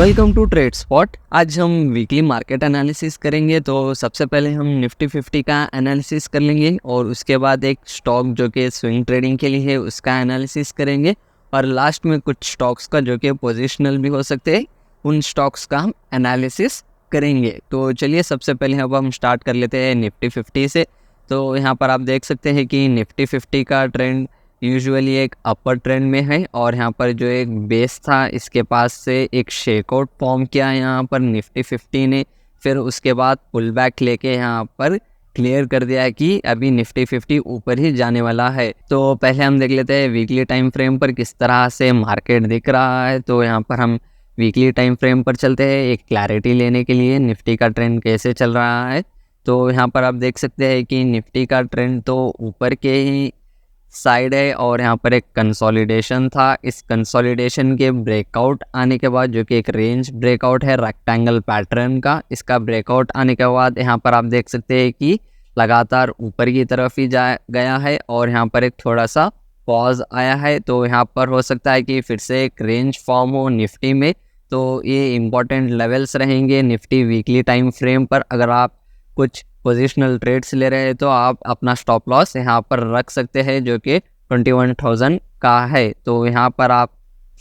Welcome to trade spot. आज हम weekly market analysis करेंगे। तो सबसे पहले हम निफ्टी 50 का एनालिसिस कर लेंगे और उसके बाद एक स्टॉक जो कि स्विंग ट्रेडिंग के लिए है उसका एनालिसिस करेंगे और लास्ट में कुछ स्टॉक्स का जो कि पोजिशनल भी हो सकते हैं उन स्टॉक्स का हम एनालिसिस करेंगे। तो चलिए सबसे पहले अब हम स्टार्ट कर लेते हैं निफ्टी 50 से। तो यहाँ पर आप देख सकते हैं कि निफ्टी 50 का ट्रेंड यूजुअली एक अपर ट्रेंड में है और यहाँ पर जो एक बेस था इसके पास से एक शेकआउट फॉर्म किया यहाँ पर निफ्टी 50 ने, फिर उसके बाद पुल बैक लेके यहाँ पर क्लियर कर दिया है कि अभी निफ्टी 50 ऊपर ही जाने वाला है। तो पहले हम देख लेते हैं वीकली टाइम फ्रेम पर किस तरह से मार्केट दिख रहा है। तो यहाँ पर हम वीकली टाइम फ्रेम पर चलते हैं एक क्लैरिटी लेने के लिए निफ्टी का ट्रेंड कैसे चल रहा है। तो यहाँ पर आप देख सकते हैं कि निफ्टी का ट्रेंड तो ऊपर के ही साइड है और यहाँ पर एक कंसोलिडेशन था। इस कंसोलिडेशन के ब्रेकआउट आने के बाद जो कि एक रेंज ब्रेकआउट है रेक्टेंगल पैटर्न का, इसका ब्रेकआउट आने के बाद यहाँ पर आप देख सकते हैं कि लगातार ऊपर की तरफ ही जा गया है और यहाँ पर एक थोड़ा सा पॉज आया है। तो यहाँ पर हो सकता है कि फिर से एक रेंज फॉर्म हो निफ्टी में। तो ये इम्पॉर्टेंट लेवल्स रहेंगे निफ्टी वीकली टाइम फ्रेम पर। अगर आप कुछ पोजिशनल ट्रेड्स ले रहे हैं तो आप अपना स्टॉप लॉस यहाँ पर रख सकते हैं जो कि 21,000 का है। तो यहाँ पर आप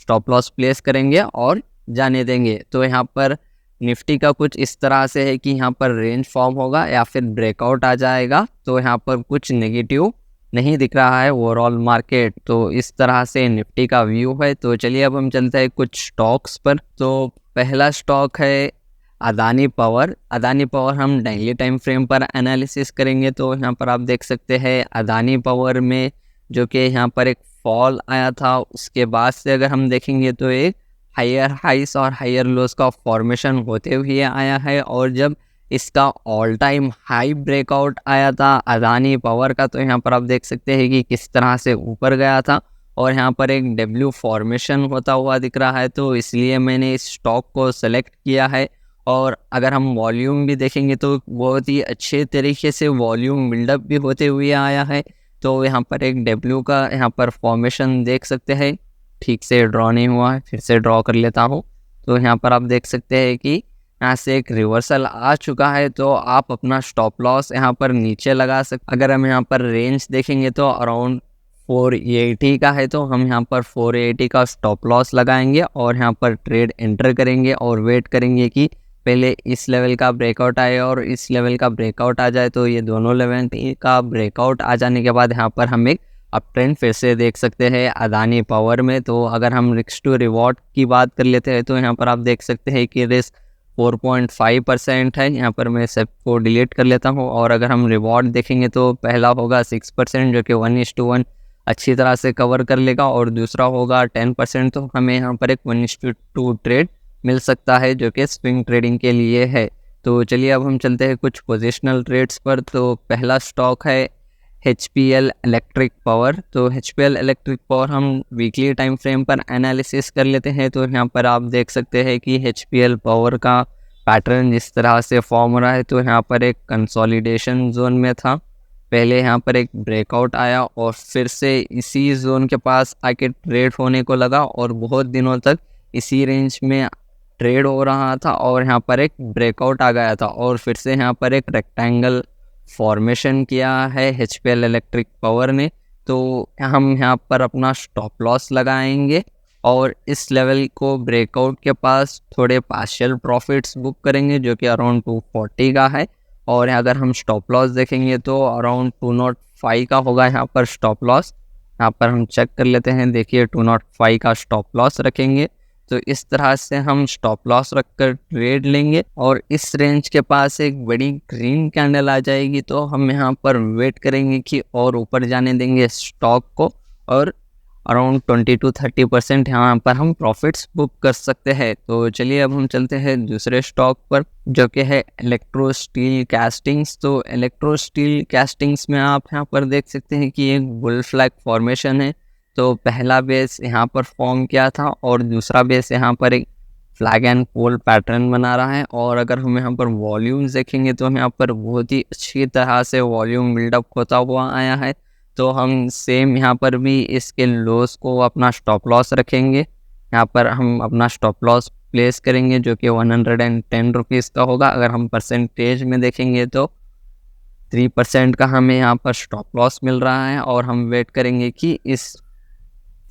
स्टॉप लॉस प्लेस करेंगे और जाने देंगे। तो यहाँ पर निफ्टी का कुछ इस तरह से है कि यहाँ पर रेंज फॉर्म होगा या फिर ब्रेकआउट आ जाएगा। तो यहाँ पर कुछ नेगेटिव नहीं दिख रहा है ओवरऑल मार्केट। तो इस तरह से निफ्टी का व्यू है। तो चलिए अब हम चलते हैं कुछ स्टॉक्स पर। तो पहला स्टॉक है अदानी पावर। अदानी पावर हम डेली टाइम फ्रेम पर एनालिसिस करेंगे। तो यहाँ पर आप देख सकते हैं अदानी पावर में जो कि यहाँ पर एक फॉल आया था, उसके बाद से अगर हम देखेंगे तो एक हायर हाइस और हायर लोस का फॉर्मेशन होते हुए आया है। और जब इसका ऑल टाइम हाई ब्रेकआउट आया था अदानी पावर का, तो यहाँ पर आप देख सकते हैं कि किस तरह से ऊपर गया था और यहाँ पर एक डब्ल्यू फॉर्मेशन होता हुआ दिख रहा है। तो इसलिए मैंने इस स्टॉक को सेलेक्ट किया है। और अगर हम वॉल्यूम भी देखेंगे तो बहुत ही अच्छे तरीके से वॉल्यूम बिल्डअप भी होते हुए आया है। तो यहाँ पर एक डब्ल्यू का यहाँ पर फॉर्मेशन देख सकते हैं, ठीक से ड्रॉ नहीं हुआ है, फिर से ड्रॉ कर लेता हूँ। तो यहाँ पर आप देख सकते हैं कि यहाँ से एक रिवर्सल आ चुका है। तो आप अपना स्टॉप लॉस यहाँ पर नीचे लगा सकते। अगर हम यहाँ पर रेंज देखेंगे तो अराउंड 480 का है, तो हम यहाँ पर 480 का स्टॉप लॉस लगाएंगे और यहाँ पर ट्रेड एंटर करेंगे और वेट करेंगे कि पहले इस लेवल का ब्रेकआउट आए और इस लेवल का ब्रेकआउट आ जाए। तो ये दोनों लेवल का ब्रेकआउट आ जाने के बाद यहाँ पर हम एक अप ट्रेंड फिर से देख सकते हैं अदानी पावर में। तो अगर हम रिस्क टू रिवॉर्ड की बात कर लेते हैं तो यहाँ पर आप देख सकते हैं कि रिस्क 4.5% है। यहाँ पर मैं सबको डिलीट कर लेता हूँ। और अगर हम रिवॉर्ड देखेंगे तो पहला होगा 6% जो कि 1:1 अच्छी तरह से कवर कर लेगा और दूसरा होगा 10%। तो हमें यहाँ पर एक 1:2 ट्रेड मिल सकता है जो कि स्विंग ट्रेडिंग के लिए है। तो चलिए अब हम चलते हैं कुछ पोजिशनल ट्रेड्स पर। तो पहला स्टॉक है HPL इलेक्ट्रिक पावर। तो HPL इलेक्ट्रिक पावर हम वीकली टाइम फ्रेम पर एनालिसिस कर लेते हैं। तो यहाँ पर आप देख सकते हैं कि HPL पावर का पैटर्न जिस तरह से फॉर्म हो रहा है। तो यहाँ पर एक कंसोलिडेशन जोन में था, पहले यहाँ पर एक ब्रेकआउट आया और फिर से इसी जोन के पास आके ट्रेड होने को लगा और बहुत दिनों तक इसी रेंज में ट्रेड हो रहा था और यहाँ पर एक ब्रेकआउट आ गया था और फिर से यहाँ पर एक रेक्टेंगल फॉर्मेशन किया है HPL इलेक्ट्रिक पावर ने। तो हम यहाँ पर अपना स्टॉप लॉस लगाएंगे और इस लेवल को ब्रेकआउट के पास थोड़े पार्शियल प्रॉफिट्स बुक करेंगे जो कि अराउंड 240 का है। और अगर हम स्टॉप लॉस देखेंगे तो अराउंड 205 का होगा यहाँ पर स्टॉप लॉस। यहाँ पर हम चेक कर लेते हैं, देखिए 205 का स्टॉप लॉस रखेंगे। तो इस तरह से हम स्टॉप लॉस रखकर ट्रेड लेंगे और इस रेंज के पास एक बड़ी ग्रीन कैंडल आ जाएगी तो हम यहाँ पर वेट करेंगे कि और ऊपर जाने देंगे स्टॉक को और अराउंड 20-30% यहाँ पर हम प्रॉफिट्स बुक कर सकते हैं। तो चलिए अब हम चलते हैं दूसरे स्टॉक पर जो कि है इलेक्ट्रो स्टील कैस्टिंग्स। तो इलेक्ट्रो स्टील कैस्टिंग्स में आप यहाँ पर देख सकते हैं कि एक बुल फ्लैग फॉर्मेशन है। तो पहला बेस यहाँ पर फॉर्म किया था और दूसरा बेस यहाँ पर एक फ्लैग एंड पोल पैटर्न बना रहा है। और अगर हम यहाँ पर वॉल्यूम्स देखेंगे तो यहाँ पर बहुत ही अच्छी तरह से वॉल्यूम बिल्डअप होता हुआ आया है। तो हम सेम यहाँ पर भी इसके लॉस को अपना स्टॉप लॉस रखेंगे। यहाँ पर हम अपना स्टॉप लॉस प्लेस करेंगे जो कि 110 रुपीज़ का होगा। अगर हम परसेंटेज में देखेंगे तो 3% का हमें यहाँ पर स्टॉप लॉस मिल रहा है और हम वेट करेंगे कि इस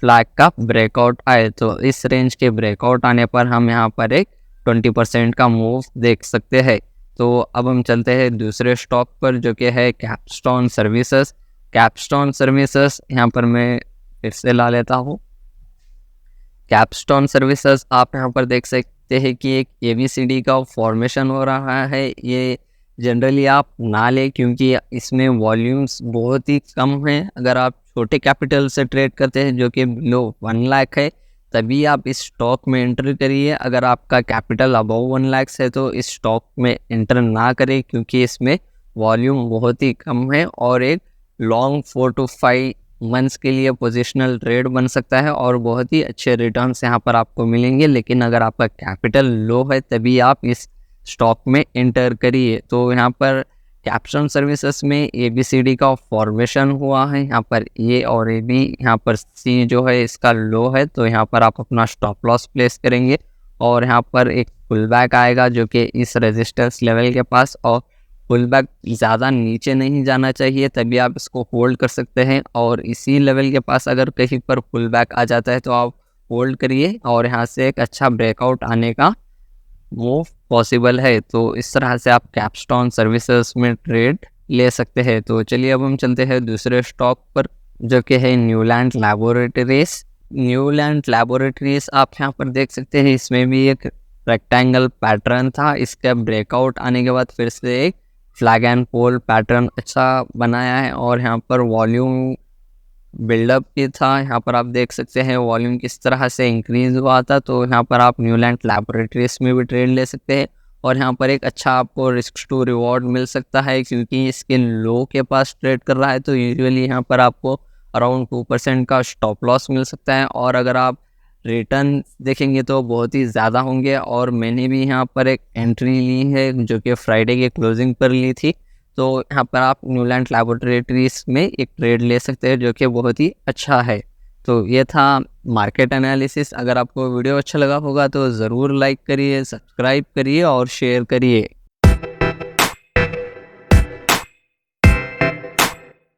फ्लैग का ब्रेकआउट आए। तो इस रेंज के ब्रेकआउट आने पर हम यहाँ पर एक 20% का मूव देख सकते हैं। तो अब हम चलते हैं दूसरे स्टॉक पर जो कि है कैपस्टोन सर्विसेज। कैपस्टोन सर्विसेज यहाँ पर मैं फिर से ला लेता हूँ। कैपस्टोन सर्विसेज आप यहाँ पर देख सकते हैं कि एक ABCD का फॉर्मेशन हो रहा है। ये जनरली आप ना लें क्योंकि इसमें वॉल्यूम्स बहुत ही कम हैं। अगर आप छोटे कैपिटल से ट्रेड करते हैं जो कि लो 1 लाख है, तभी आप इस स्टॉक में एंटर करिए। अगर आपका कैपिटल अबव 1 लाख है तो इस स्टॉक में एंटर ना करें क्योंकि इसमें वॉल्यूम बहुत ही कम है और एक लॉन्ग 4 to 5 मंथ्स के लिए पोजिशनल ट्रेड बन सकता है और बहुत ही अच्छे रिटर्न्स यहाँ पर आपको मिलेंगे। लेकिन अगर आपका कैपिटल लो है तभी आप इस स्टॉक में एंटर करिए। तो यहाँ पर कैप्स्टोन सर्विसेज में ABCD का फॉर्मेशन हुआ है। यहाँ पर A और AB, यहाँ पर C जो है इसका लो है, तो यहाँ पर आप अपना स्टॉप लॉस प्लेस करेंगे और यहाँ पर एक पुल बैक आएगा जो कि इस रेजिस्टेंस लेवल के पास, और पुल बैक ज़्यादा नीचे नहीं जाना चाहिए तभी आप इसको होल्ड कर सकते हैं। और इसी लेवल के पास अगर कहीं पर पुल बैक आ जाता है तो आप होल्ड करिए और यहाँ से एक अच्छा ब्रेकआउट आने का मूव पॉसिबल है। तो इस तरह से आप कैपस्टोन सर्विसेज में ट्रेड ले सकते हैं। तो चलिए अब हम चलते हैं दूसरे स्टॉक पर जो कि है न्यूलैंड लैबोरेटरीज। न्यूलैंड लैबोरेटरीज आप यहाँ पर देख सकते हैं, इसमें भी एक रेक्टेंगल पैटर्न था। इसका ब्रेकआउट आने के बाद फिर से एक फ्लैग एंड पोल पैटर्न अच्छा बनाया है और यहाँ पर वॉल्यूम बिल्डअप भी था। यहाँ पर आप देख सकते हैं वॉल्यूम किस तरह से इंक्रीज हुआ था। तो यहाँ पर आप न्यूलैंड लैबोरेटरीज में भी ट्रेड ले सकते हैं और यहाँ पर एक अच्छा आपको रिस्क टू रिवॉर्ड मिल सकता है क्योंकि इसके लो के पास ट्रेड कर रहा है। तो यूजुअली यहाँ पर आपको अराउंड 2% का स्टॉप लॉस मिल सकता है और अगर आप रिटर्न देखेंगे तो बहुत ही ज़्यादा होंगे। और मैंने भी यहाँ पर एक एंट्री ली है जो कि फ्राइडे के क्लोजिंग पर ली थी। तो यहाँ पर आप न्यूलैंड लैबोरेटरीज में एक ट्रेड ले सकते हैं जो कि बहुत ही अच्छा है। तो ये था मार्केट एनालिसिस। अगर आपको वीडियो अच्छा लगा होगा तो ज़रूर लाइक करिए, सब्सक्राइब करिए और शेयर करिए।